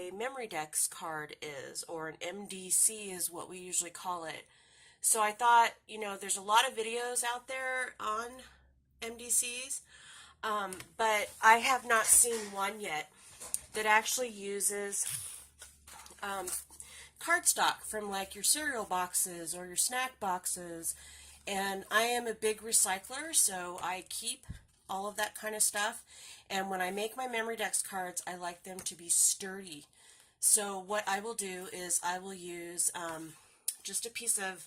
a memory dex card is, or an MDC is what we usually call it. So I thought, there's a lot of videos out there on MDCs, but I have not seen one yet that actually uses cardstock from like your cereal boxes or your snack boxes. And I am a big recycler, so I keep all of that kind of stuff. And when I make my memory dex cards, I like them to be sturdy. So what I will do is I will use just a piece of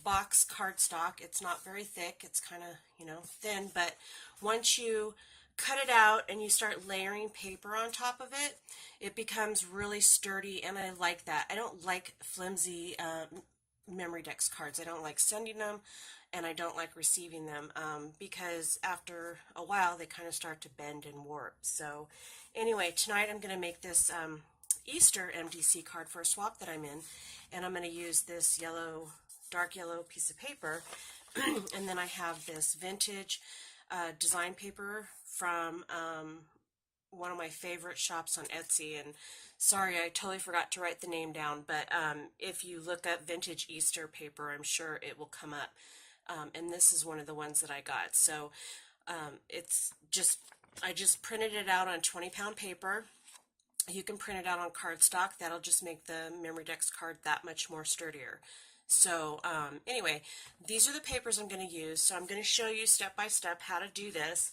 box cardstock. It's not very thick. It's kind of, thin. But once you cut it out and you start layering paper on top of it, it becomes really sturdy, and I like that. I don't like flimsy memory dex cards. I don't like sending them, and I don't like receiving them because after a while they kind of start to bend and warp. So anyway, tonight I'm going to make this Easter MDC card for a swap that I'm in, and I'm going to use this dark yellow piece of paper, and then I have this vintage design paper from one of my favorite shops on Etsy. And sorry, I totally forgot to write the name down, but if you look up vintage Easter paper, I'm sure it will come up. And this is one of the ones that I got. So I just printed it out on 20-pound paper. You can print it out on cardstock. That'll just make the memory dex card that much more sturdier. So anyway, these are the papers I'm going to use. So I'm going to show you step by step how to do this.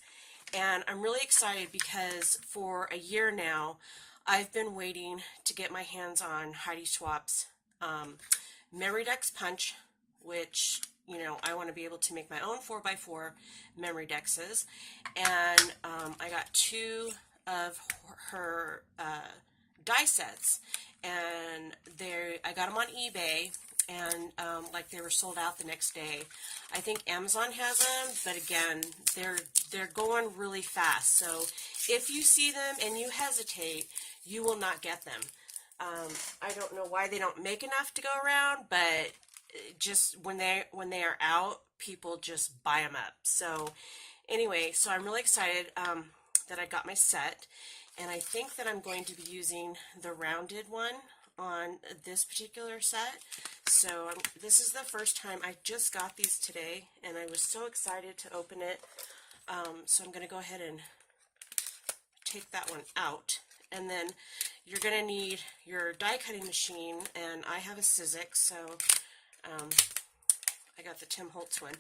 And I'm really excited because for a year now, I've been waiting to get my hands on Heidi Swapp's Memory Dex Punch, which, I want to be able to make my own 4x4 memory dexes. And I got 2 of her die sets, and I got them on eBay, and like they were sold out the next day. I think Amazon has them, but again, they're going really fast. So if you see them and you hesitate, you will not get them. I don't know why they don't make enough to go around, but just when they are out, people just buy them up. So anyway, so I'm really excited that I got my set, and I think that I'm going to be using the rounded one on this particular set. So this is the first time. I just got these today, and I was so excited to open it. So I'm going to go ahead and take that one out, and then you're going to need your die cutting machine, and I have a Sizzix, so I got the Tim Holtz one,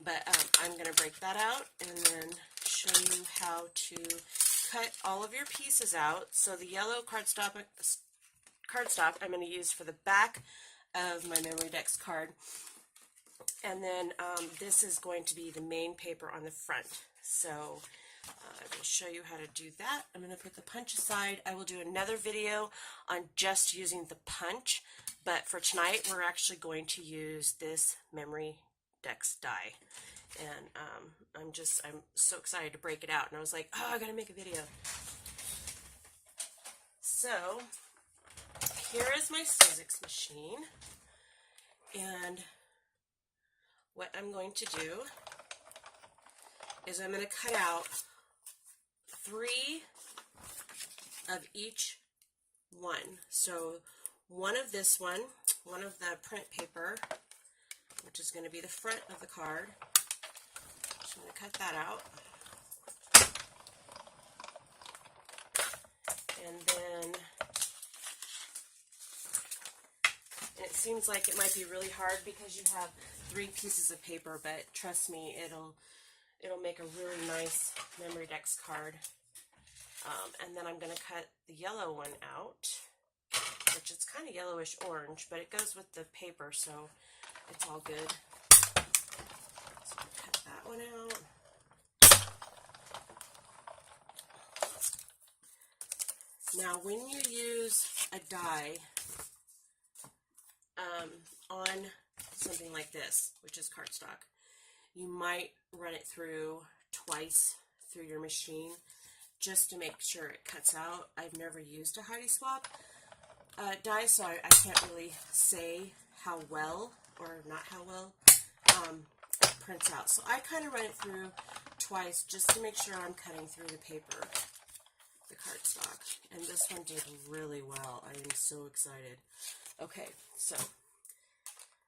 but I'm going to break that out and then show you how to cut all of your pieces out. So the yellow cardstock I'm going to use for the back of my memory dex card, and then this is going to be the main paper on the front. So I will show you how to do that. I'm going to put the punch aside. I will do another video on just using the punch, but for tonight we're actually going to use this memory dex die, and I'm so excited to break it out, and I was like, oh, I gotta make a video. So here is my Sizzix machine, and what I'm going to do is I'm going to cut out 3 of each one. So one of this one of the print paper, which is going to be the front of the card. So I'm going to cut that out. And then, and it seems like it might be really hard because you have 3 pieces of paper, but trust me, it'll make a really nice memory dex card. And then I'm going to cut the yellow one out, which is kind of yellowish orange, but it goes with the paper, so it's all good. So I'm going to cut that one out. Now, when you use a die on something like this, which is cardstock, you might run it through twice through your machine just to make sure it cuts out. I've never used a Heidi Swapp die, so I can't really say how well or not how well it prints out. So I kind of run it through twice just to make sure I'm cutting through the paper the cardstock. And this one did really well. I am so excited. Okay, so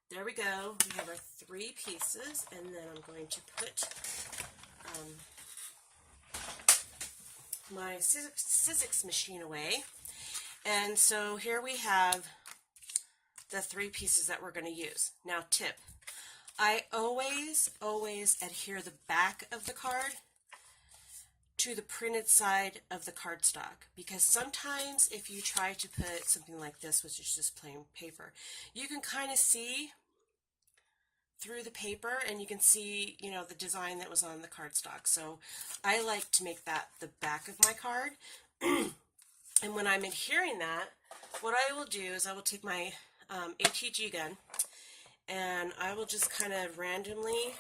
there we go. We have our 3 pieces, and then I'm going to put my Sizzix machine away. And so here we have the 3 pieces that we're going to use. Now, tip. I always adhere the back of the card to the printed side of the cardstock, because sometimes if you try to put something like this, which is just plain paper, you can kind of see through the paper and you can see, you know, the design that was on the cardstock. So I like to make that the back of my card. And when I'm adhering that, what I will do is I will take my ATG gun and I will just kind of randomly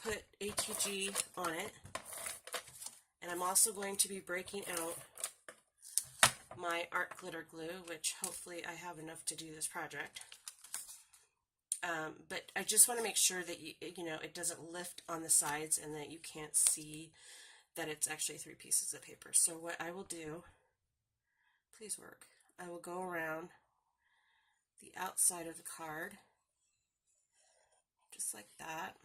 put ATG on it. And I'm also going to be breaking out my art glitter glue, which hopefully I have enough to do this project. But I just want to make sure that you know, it doesn't lift on the sides and that you can't see that it's actually 3 pieces of paper. So what I will do, please work, I will go around the outside of the card, just like that.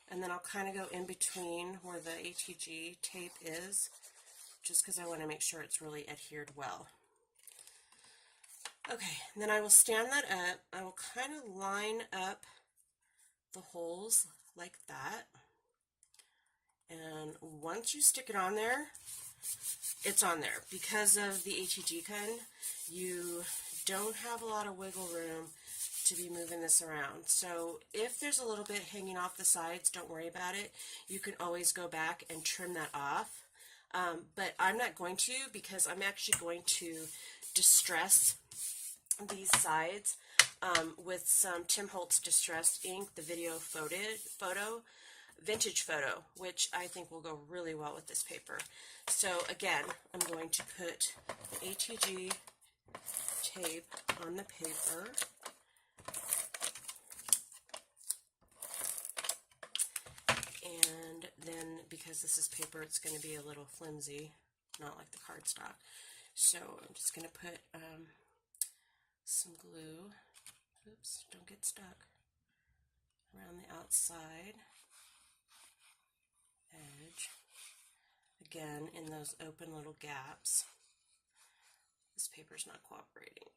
And then I'll kind of go in between where the ATG tape is, just because I want to make sure it's really adhered well. Okay, and then I will stand that up. I will kind of line up the holes like that. And once you stick it on there, it's on there. Because of the ATG gun, you don't have a lot of wiggle room to be moving this around. So if there's a little bit hanging off the sides, don't worry about it. You can always go back and trim that off. But I'm not going to, because I'm actually going to distress these sides with some Tim Holtz Distressed ink, the vintage photo, which I think will go really well with this paper. So again, I'm going to put the ATG tape on the paper. And then, because this is paper, it's going to be a little flimsy, not like the cardstock. So I'm just going to put some glue, oops, don't get stuck, around the outside edge, again in those open little gaps. This paper's not cooperating.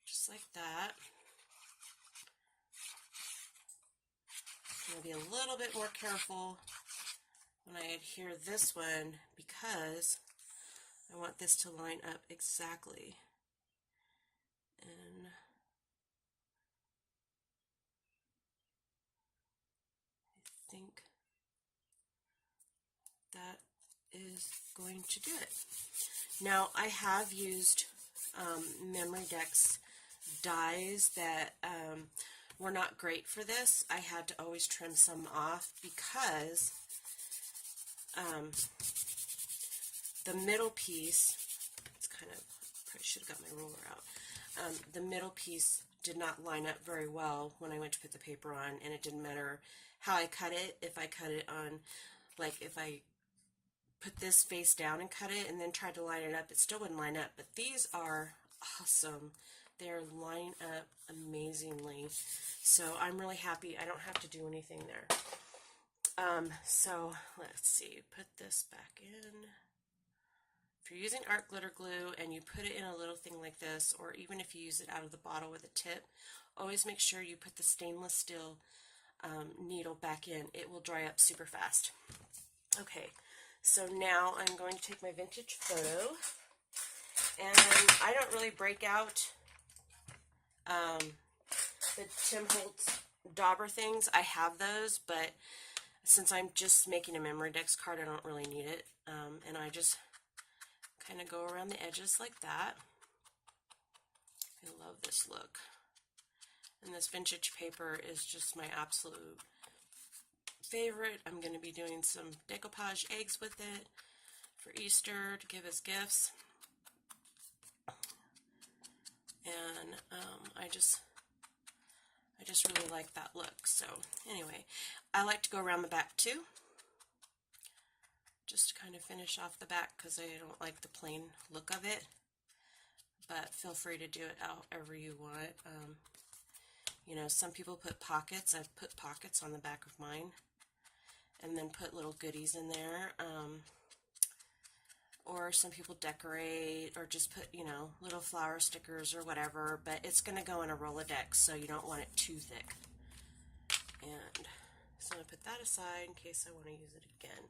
Just like that. I'm going to be a little bit more careful when I adhere this one, because I want this to line up exactly. And I think that is going to do it. Now, I have used Memorydex dies that were not great for this. I had to always trim some off because the middle piece, it's kind of, probably should have got my ruler out. The middle piece did not line up very well when I went to put the paper on, and it didn't matter how I cut it. If I cut it on, like if I put this face down and cut it and then tried to line it up, it still wouldn't line up. But these are awesome. They're lining up amazingly. So I'm really happy. I don't have to do anything there. So let's see, put this back in. If you're using art glitter glue and you put it in a little thing like this, or even if you use it out of the bottle with a tip, always make sure you put the stainless steel needle back in. It will dry up super fast. Okay, so now I'm going to take my vintage photo, and I don't really break out the Tim Holtz dauber things. I have those, but since I'm just making a Memorydex card, I don't really need it. And I just kind of go around the edges like that. I love this look. And this vintage paper is just my absolute favorite. I'm going to be doing some decoupage eggs with it for Easter to give as gifts. And I just I just really like that look. So anyway, I like to go around the back too, just to kind of finish off the back because I don't like the plain look of it, but feel free to do it however you want. You know, some people put pockets. I've put pockets on the back of mine and then put little goodies in there. Or some people decorate or just put, you know, little flower stickers or whatever, but it's going to go in a Rolodex, so you don't want it too thick. And so I'm going to put that aside in case I want to use it again,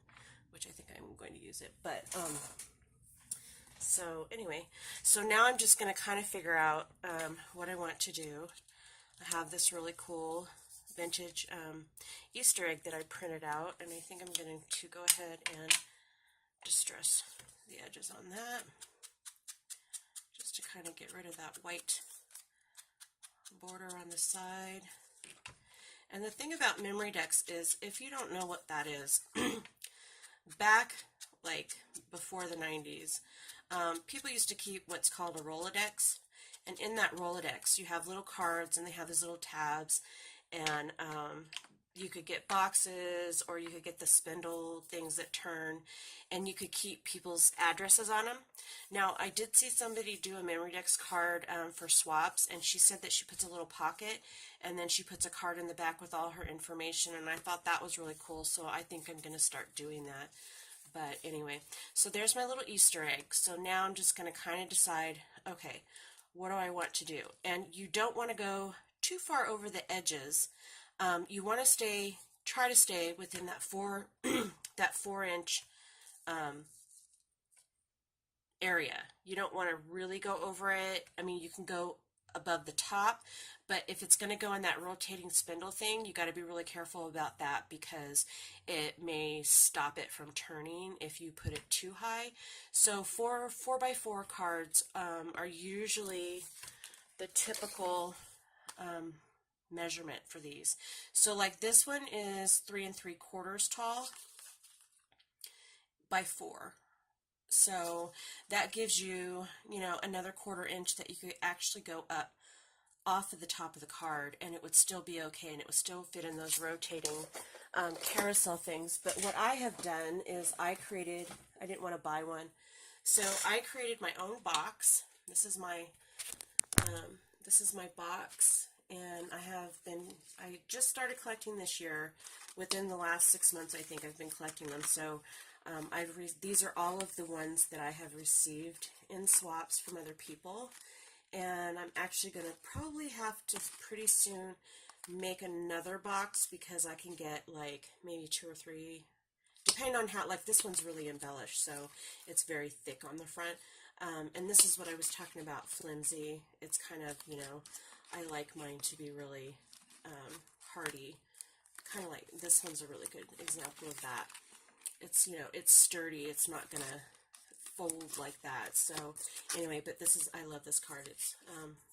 which I think I'm going to use it. But, so anyway, so now I'm just going to kind of figure out what I want to do. I have this really cool vintage Easter egg that I printed out, and I think I'm going to go ahead and distress the edges on that, just to kind of get rid of that white border on the side. And the thing about memory decks is, if you don't know what that is, back like before the 90s, people used to keep what's called a Rolodex, and in that Rolodex you have little cards and they have these little tabs, and you could get boxes, or you could get the spindle things that turn, and you could keep people's addresses on them. Now, I did see somebody do a memory decks card for swaps, and she said that she puts a little pocket, and then she puts a card in the back with all her information, and I thought that was really cool, so I think I'm going to start doing that. But anyway, so there's my little Easter egg. So now I'm just going to kind of decide, okay, what do I want to do? And you don't want to go too far over the edges. You want to try to stay within that 4-inch area. You don't want to really go over it. I mean, you can go above the top, but if it's going to go in that rotating spindle thing, you got to be really careful about that, because it may stop it from turning if you put it too high. So 4x4 cards are usually the typical measurement for these. So like this one is 3 3/4 tall by 4. So that gives you, you know, another 1/4 inch that you could actually go up off of the top of the card, and it would still be okay, and it would still fit in those rotating carousel things. But what I have done is I didn't want to buy one, so I created my own box. This is my box, and I just started collecting this year. Within the last 6 months, I think I've been collecting them. So these are all of the ones that I have received in swaps from other people, and I'm actually going to probably have to pretty soon make another box, because I can get like maybe 2 or 3, depending on how, like this one's really embellished, so it's very thick on the front. And this is what I was talking about, flimsy. It's kind of, you know, I like mine to be really hardy. Kind of like, this one's a really good example of that. It's, you know, it's sturdy. It's not going to fold like that. So anyway, but I love this card. It's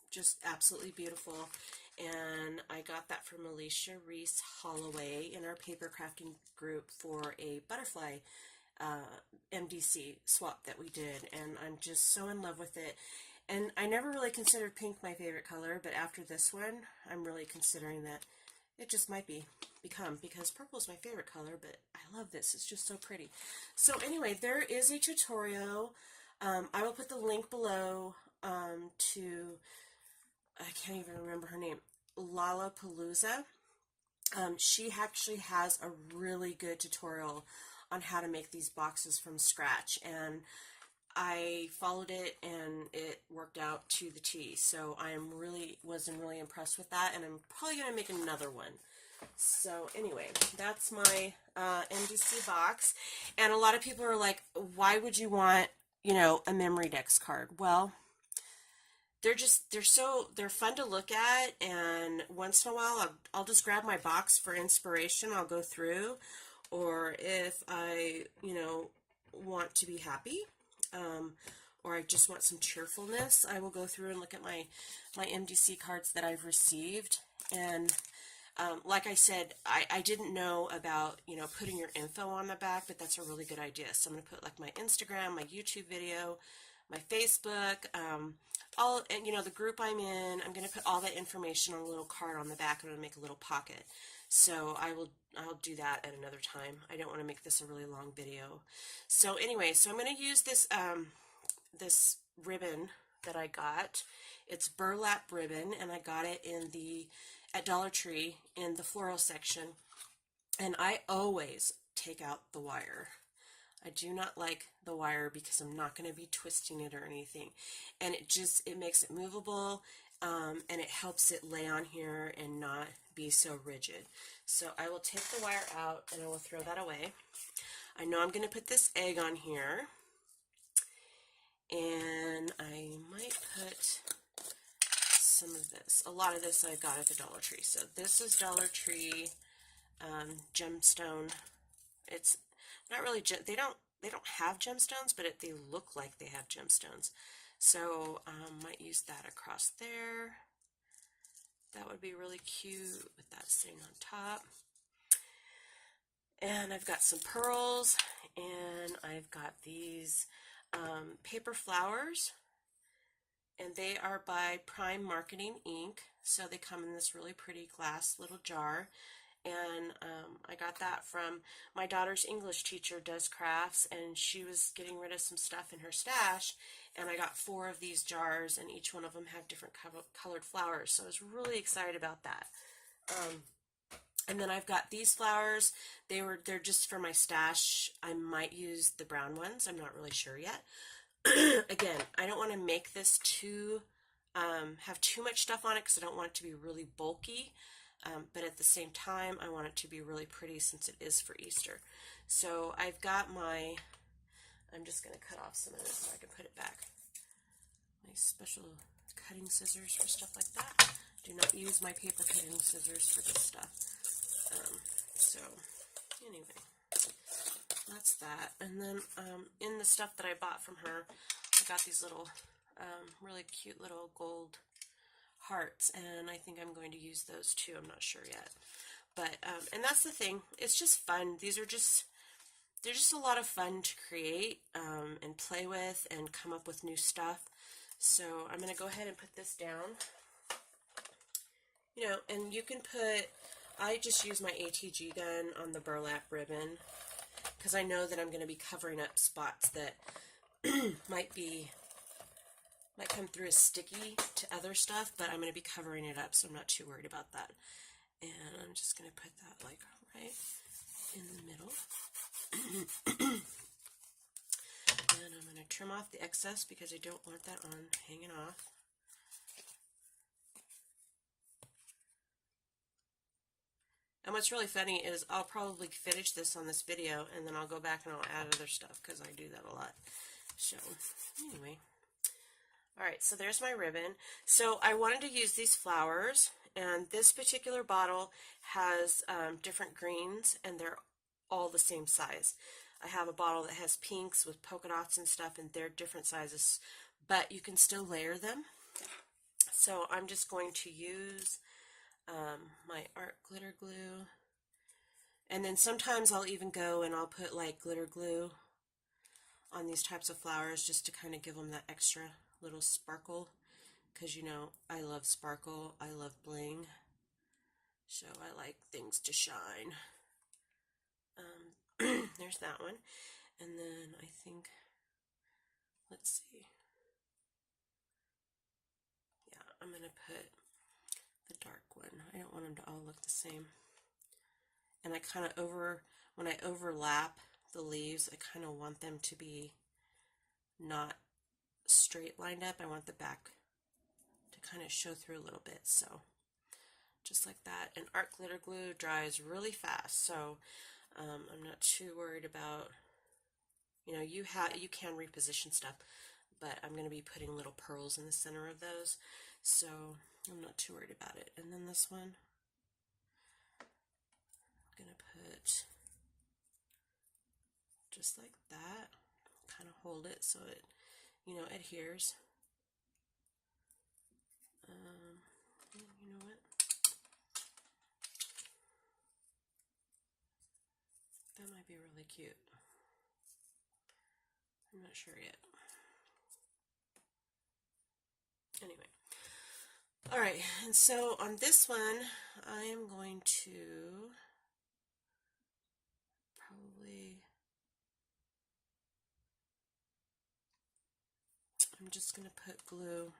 just absolutely beautiful. And I got that from Alicia Reese Holloway in our paper crafting group for a butterfly MDC swap that we did, and I'm just so in love with it. And I never really considered pink my favorite color, but after this one, I'm really considering that it just might become, because purple is my favorite color, but I love this. It's just so pretty. So anyway, there is a tutorial. I will put the link below to, I can't even remember her name, Lollapalooza. She actually has a really good tutorial on how to make these boxes from scratch, and I followed it and it worked out to the T. So I wasn't really impressed with that, and I'm probably going to make another one. So anyway, that's my MDC box. And a lot of people are like, why would you want, you know, a memory decks card? Well, they're fun to look at, and once in a while I'll just grab my box for inspiration. I'll go through, or if I, you know, want to be happy, or I just want some cheerfulness, I will go through and look at my MDC cards that I've received. And like I said, I didn't know about, you know, putting your info on the back, but that's a really good idea. So I'm going to put like my Instagram, my YouTube video, my Facebook, all, and the group I'm in. I'm going to put all that information on a little card on the back. I'm going to make a little pocket. So I'll do that at another time. I don't want to make this a really long video. So anyway, so I'm going to use this this ribbon that I got. It's burlap ribbon, and I got it at Dollar Tree in the floral section. And I always take out the wire. I do not like the wire because I'm not going to be twisting it or anything. And it makes it movable, and it helps it lay on here and not be so rigid. So I will take the wire out and I will throw that away. I know I'm going to put this egg on here, and I might put some of this. A lot of this I got at the Dollar Tree. So this is Dollar Tree gemstone. It's not really they don't have gemstones, but they look like they have gemstones. So might use that across there. That would be really cute with that sitting on top. And I've got some pearls, and I've got these paper flowers, and they are by Prime Marketing Inc. So they come in this really pretty glass little jar. And I got that from my daughter's English teacher does crafts, and she was getting rid of some stuff in her stash, and I got 4 of these jars, and each one of them have different colored flowers, so I was really excited about that. And then I've got these flowers. They're just for my stash. I might use the brown ones. I'm not really sure yet. Again, I don't want to make this have too much stuff on it because I don't want it to be really bulky. But at the same time, I want it to be really pretty since it is for Easter. So I've got I'm just going to cut off some of this so I can put it back. My special cutting scissors for stuff like that. Do not use my paper cutting scissors for this stuff. So anyway, that's that. And then in the stuff that I bought from her, I got these little really cute little gold hearts, and I think I'm going to use those too. I'm not sure yet, but and that's the thing, it's just fun. They're just a lot of fun to create and play with and come up with new stuff. So I'm going to go ahead and put this down, and you can I just use my ATG gun on the burlap ribbon because I know that I'm going to be covering up spots that might come through as sticky to other stuff, but I'm going to be covering it up, so I'm not too worried about that. And I'm just going to put that like right in the middle. And I'm going to trim off the excess because I don't want that on hanging off. And what's really funny is I'll probably finish this on this video, and then I'll go back and I'll add other stuff because I do that a lot. So anyway. Alright, so there's my ribbon. So I wanted to use these flowers, and this particular bottle has different greens, and they're all the same size. I have a bottle that has pinks with polka dots and stuff, and they're different sizes, but you can still layer them. So I'm just going to use my art glitter glue, and then sometimes I'll even go and I'll put like glitter glue on these types of flowers just to kind of give them that extra little sparkle, because I love sparkle, I love bling, so I like things to shine. There's that one, and then I think, let's see, yeah, I'm gonna put the dark one. I don't want them to all look the same, and I kind of when I overlap the leaves, I kind of want them to be not straight lined up. I want the back to kind of show through a little bit, so just like that. And art glitter glue dries really fast, so I'm not too worried about, you can reposition stuff, but I'm going to be putting little pearls in the center of those, so I'm not too worried about it. And then this one, I'm going to put just like that, kind of hold it so it adheres. You know what? That might be really cute. I'm not sure yet. Anyway. Alright, and so on this one, I am going to probably, I'm just going to put glue.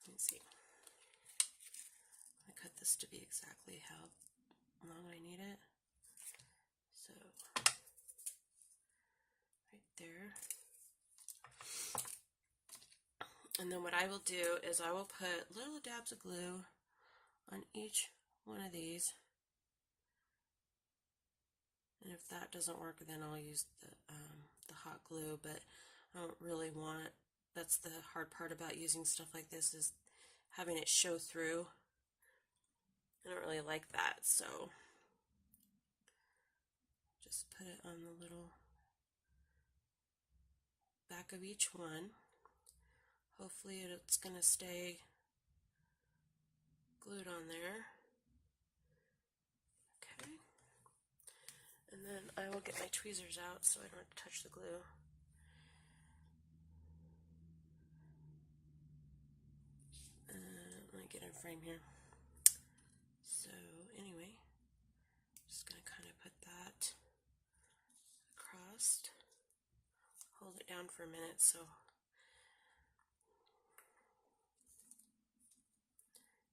Let me see. I cut this to be exactly how long I need it. So, right there. And then what I will do is I will put little dabs of glue on each one of these. And if that doesn't work, then I'll use the hot glue, but I don't really want, that's the hard part about using stuff like this, is having it show through. I don't really like that, so just put it on the little back of each one. Hopefully it's going to stay glued on there. Okay. And then I will get my tweezers out so I don't have to touch the glue. Let me get in frame here. So anyway, just going to kind of put that across. Hold it down for a minute so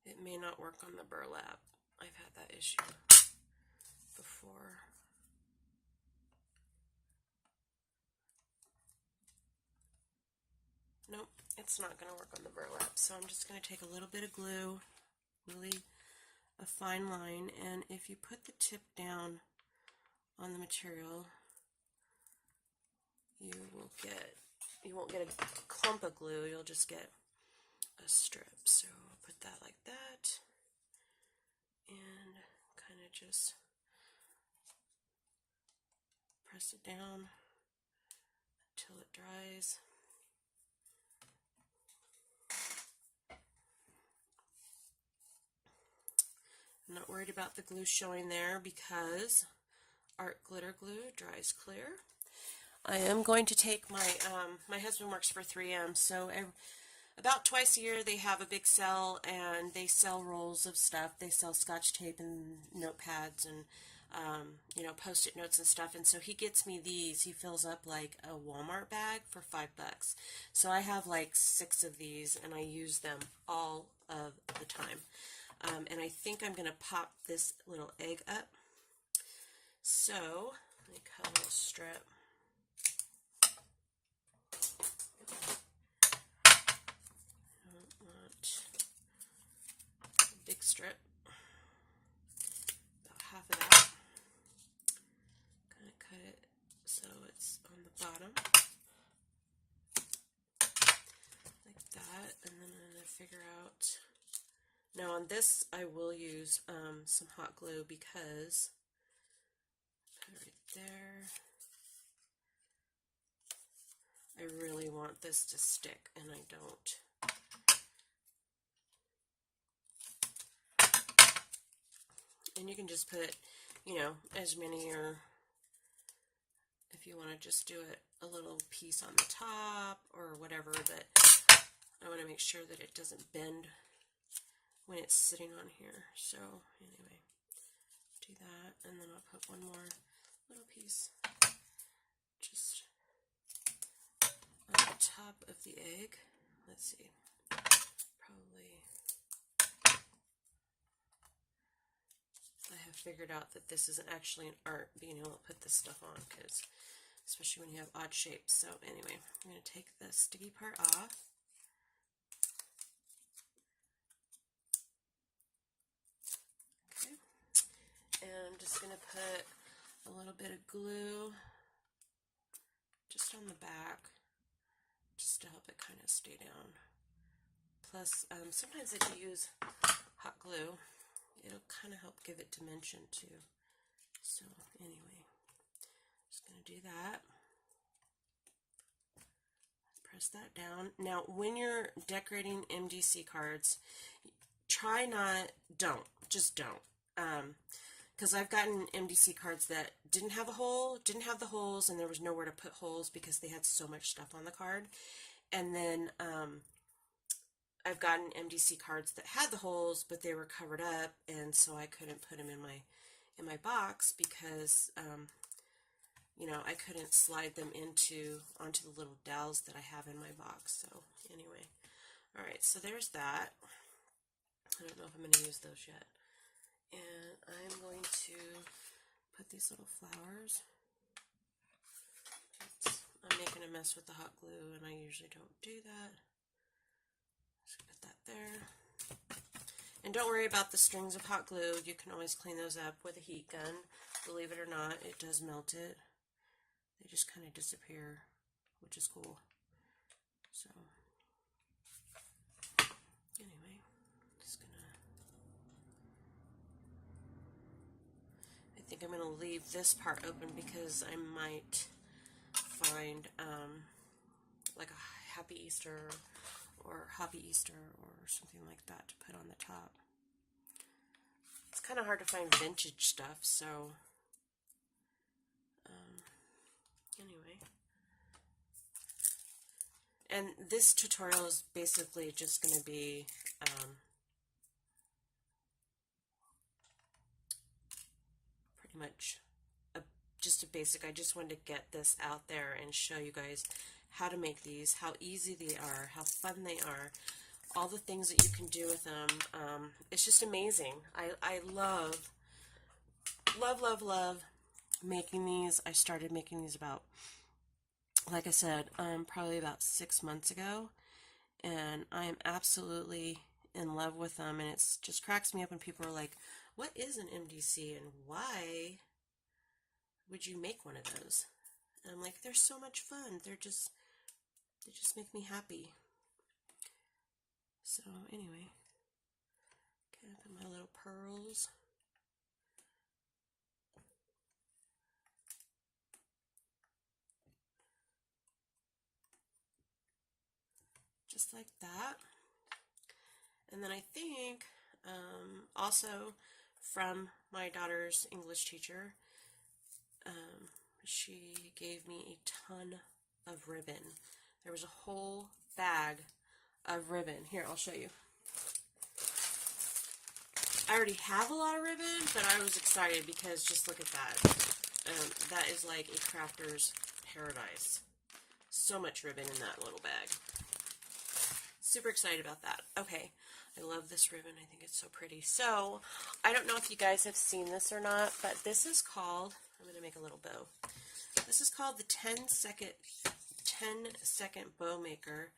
it may not work on the burlap. I've had that issue before. Nope, it's not going to work on the burlap. So I'm just going to take a little bit of glue, really a fine line, and if you put the tip down on the material, you won't get a clump of glue, you'll just get a strip. So I'll put that like that and kind of just press it down until it dries. I'm not worried about the glue showing there because art glitter glue dries clear. I am going to take my, my husband works for 3M, so about twice a year they have a big sale and they sell rolls of stuff. They sell Scotch tape and notepads and, you know, Post-it notes and stuff. And so he gets me these. He fills up like a Walmart bag for $5. So I have like 6 of these and I use them all of the time. And I think I'm going to pop this little egg up. So let me cut a little strip. I don't want a big strip. About half of that. Kind of cut it so it's on the bottom. Like that. And then I'm going to figure out. Now on this I will use some hot glue because put it right there. I really want this to stick and I don't. And you can just put, you know, as many, or if you want to just do it a little piece on the top or whatever, but I want to make sure that it doesn't bend when it's sitting on here. So anyway, do that, and then I'll put one more little piece just on the top of the egg. Let's see, probably, I have figured out that this isn't actually an art, being able to put this stuff on, because especially when you have odd shapes. So anyway, I'm going to take the sticky part off. And I'm just going to put a little bit of glue just on the back, just to help it kind of stay down. Plus, sometimes if you use hot glue, it'll kind of help give it dimension too. So anyway, just going to do that. Press that down. Now, when you're decorating MDC cards, just don't. Because I've gotten MDC cards that didn't have the holes, and there was nowhere to put holes because they had so much stuff on the card. And then I've gotten MDC cards that had the holes, but they were covered up, and so I couldn't put them in my box because you know, I couldn't slide them onto the little dowels that I have in my box. So anyway, all right, so there's that. I don't know if I'm going to use those yet. And I'm going to put these little flowers. Oops, I'm making a mess with the hot glue, and I usually don't do that. Just put that there. And don't worry about the strings of hot glue. You can always clean those up with a heat gun. Believe it or not, it does melt it. They just kind of disappear, which is cool. So, anyway, just gonna, I think I'm gonna leave this part open because I might find like a Happy Easter or Happy Easter or something like that to put on the top. It's kind of hard to find vintage stuff, so anyway. And this tutorial is basically just going to be pretty much just a basic. I just wanted to get this out there and show you guys how to make these, how easy they are, how fun they are, all the things that you can do with them. It's just amazing. I love making these. I started making these about, like I said, probably about 6 months ago, and I am absolutely in love with them, and it's just cracks me up when people are like, what is an MDC and why would you make one of those? And I'm like, they're so much fun. They just make me happy. So anyway, okay, I put my little pearls. Just like that. And then I think also from my daughter's English teacher, she gave me a ton of ribbon. There was a whole bag of ribbon. Here, I'll show you. I already have a lot of ribbon, but I was excited because just look at that. That is like a crafter's paradise. So much ribbon in that little bag. Super excited about that. Okay, I love this ribbon. I think it's so pretty. So, I don't know if you guys have seen this or not, but this is called, I'm going to make a little bow. This is called the 10-second bow maker.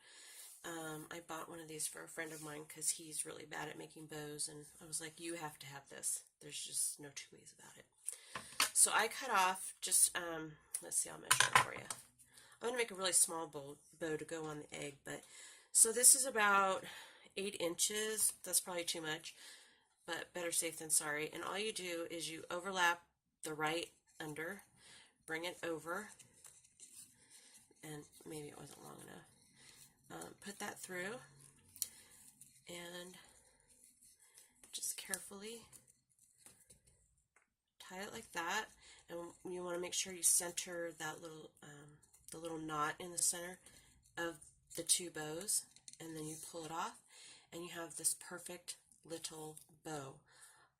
I bought one of these for a friend of mine because he's really bad at making bows, and I was like, you have to have this. There's just no two ways about it. So I cut off just, let's see, I'll measure it for you. I'm going to make a really small bow to go on the egg, but so this is about 8 inches. That's probably too much, but better safe than sorry. And all you do is you overlap the right under, bring it over, and maybe it wasn't long enough. Put that through, and just carefully tie it like that. And you want to make sure you center that little, the little knot in the center of the 2 bows, and then you pull it off, and you have this perfect little bow.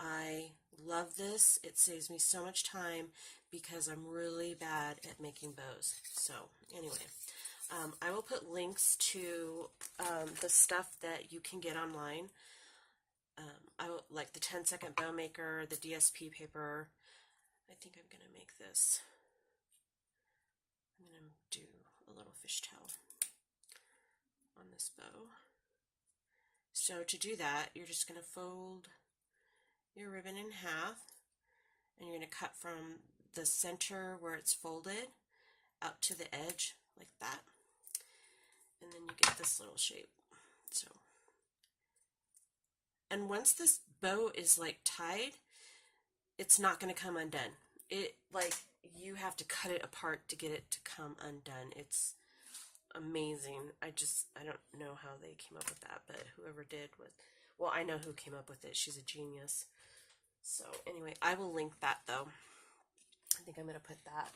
I love this. It saves me so much time because I'm really bad at making bows. So anyway, I will put links to the stuff that you can get online. I will, like the 10-second bow maker, the DSP paper. I think I'm going to make this. I'm going to do a little fishtail on this bow. So to do that, you're just going to fold your ribbon in half, and you're going to cut from the center where it's folded out to the edge like that, and then you get this little shape. So, and once this bow is like tied, it's not going to come undone. It, like, you have to cut it apart to get it to come undone. It's amazing. I don't know how they came up with that, but whoever did was, well, I know who came up with it. She's a genius. So anyway, I will link that though. I think I'm going to put that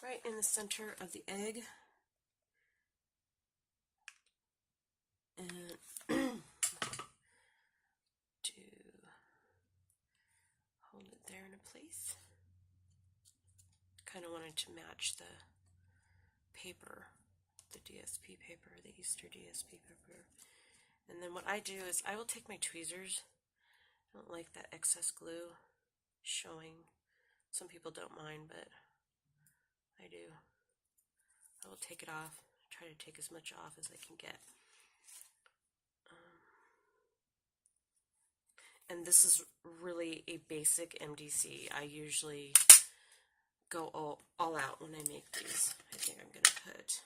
right in the center of the egg. And to hold it there in a place. Kind of wanted to match the paper, the DSP paper, the Easter DSP paper. And then what I do is I will take my tweezers. I don't like that excess glue showing. Some people don't mind, but I do. I will take it off, try to take as much off as I can get. And this is really a basic MDC. I usually go all out when I make these. I think I'm going to put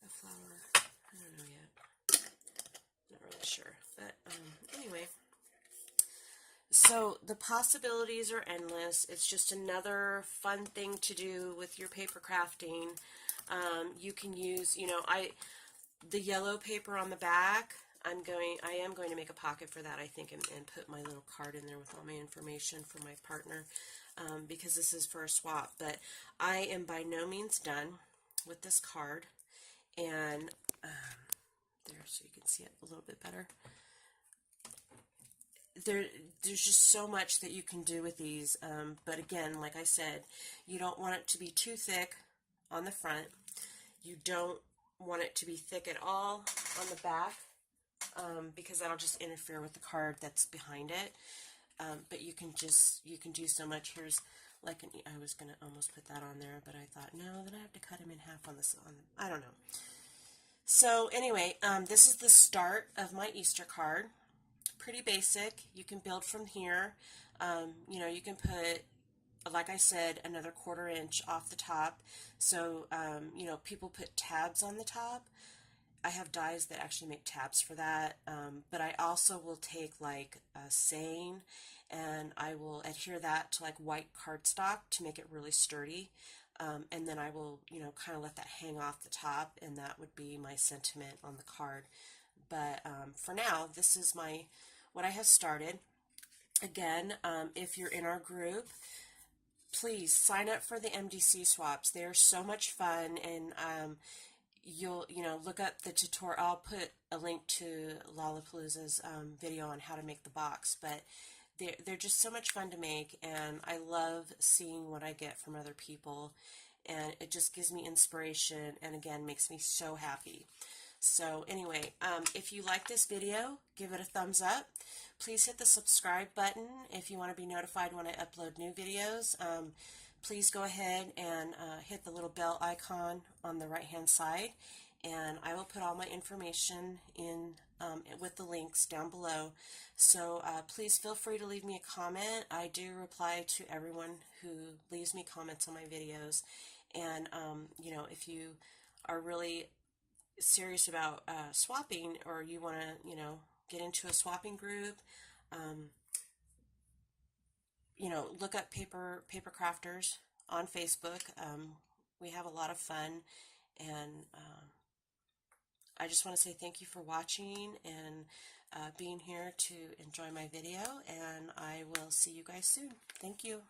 a flower. I don't know yet. Not really sure. But anyway. So the possibilities are endless. It's just another fun thing to do with your paper crafting. You can use, the yellow paper on the back. I am going to make a pocket for that, I think, and put my little card in there with all my information for my partner, because this is for a swap. But I am by no means done with this card, and there, so you can see it a little bit better. There's just so much that you can do with these, but again, like I said, you don't want it to be too thick on the front. You don't want it to be thick at all on the back, because that'll just interfere with the card that's behind it. But you can do so much. Here's like I was gonna almost put that on there, but I thought no, then I have to cut them in half on this. I don't know. So anyway, this is the start of my Easter card. Pretty basic. You can build from here. You can put, like I said, another 1/4 inch off the top. So people put tabs on the top. I have dies that actually make tabs for that, but I also will take like a saying and I will adhere that to like white cardstock to make it really sturdy, and then I will kind of let that hang off the top, and that would be my sentiment on the card. But for now, this is what I have started. Again, if you're in our group, please sign up for the MDC swaps. They're so much fun, and you'll look up the tutorial. I'll put a link to Lollapalooza's video on how to make the box, but they're just so much fun to make, and I love seeing what I get from other people, and it just gives me inspiration, and again makes me so happy. So anyway, if you like this video, give it a thumbs up. Please hit the subscribe button if you want to be notified when I upload new videos. Please go ahead and hit the little bell icon on the right hand side, and I will put all my information in with the links down below. So please feel free to leave me a comment. I do reply to everyone who leaves me comments on my videos, and if you are really serious about swapping, or you want to get into a swapping group, look up paper crafters on Facebook. We have a lot of fun, and I just want to say thank you for watching and being here to enjoy my video, and I will see you guys soon. Thank you.